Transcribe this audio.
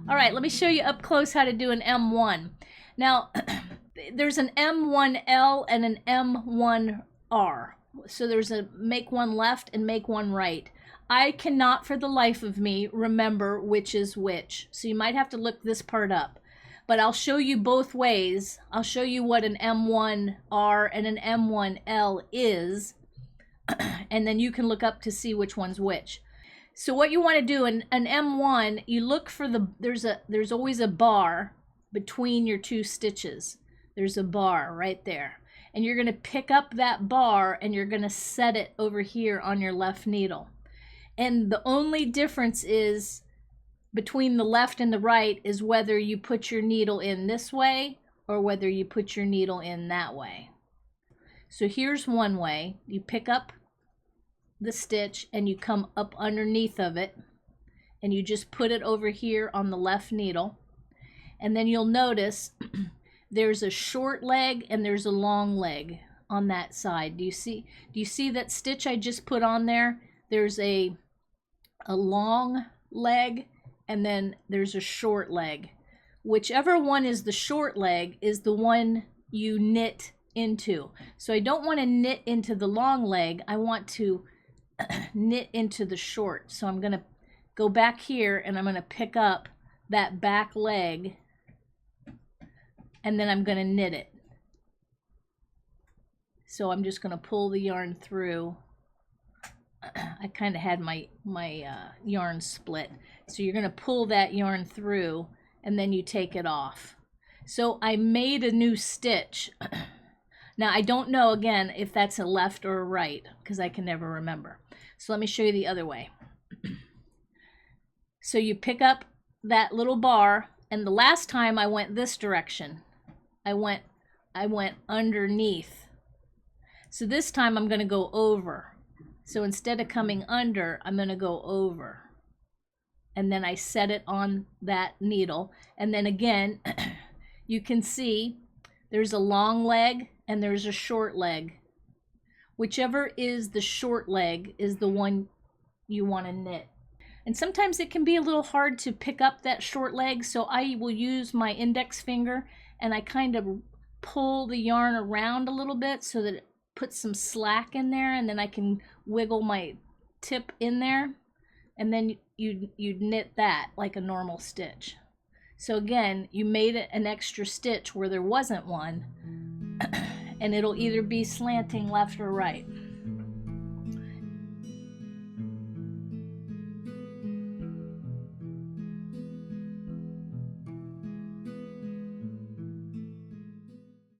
All right, let me show you up close how to do an M1. Now, there's an M1L and an M1R. So there's a make one left and make one right. I cannot for the life of me remember which is which. So you might have to look this part up. But I'll show you both ways. I'll show you what an M1R and an M1L is. And then you can look up to see which one's which. So what you want to do in an M1, you look for there's always a bar between your two stitches. There's a bar right there. And you're going to pick up that bar and you're going to set it over here on your left needle. And the only difference is between the left and the right is whether you put your needle in this way or whether you put your needle in that way. So here's one way. You pick up the stitch and you come up underneath of it and you just put it over here on the left needle, and then you'll notice there's a short leg and there's a long leg on that side. Do you see that stitch I just put on there? There's a long leg and then there's a short leg. Whichever one is the short leg is the one you knit into. So I don't want to knit into the long leg, I want to knit into the short. So I'm going to go back here and I'm going to pick up that back leg and then I'm going to knit it. So I'm just going to pull the yarn through. I kind of had my yarn split. So you're going to pull that yarn through and then you take it off. So I made a new stitch. Now I don't know again if that's a left or a right because I can never remember. So let me show you the other way. So you pick up that little bar, and the last time I went this direction. I went underneath. So this time I'm going to go over. So instead of coming under, I'm going to go over. And then I set it on that needle. And then again, you can see there's a long leg and there's a short leg. Whichever is the short leg is the one you want to knit. And sometimes it can be a little hard to pick up that short leg, so I will use my index finger and I kind of pull the yarn around a little bit so that it puts some slack in there, and then I can wiggle my tip in there, and then you knit that like a normal stitch. So again, you made it an extra stitch where there wasn't one. And it'll either be slanting left or right.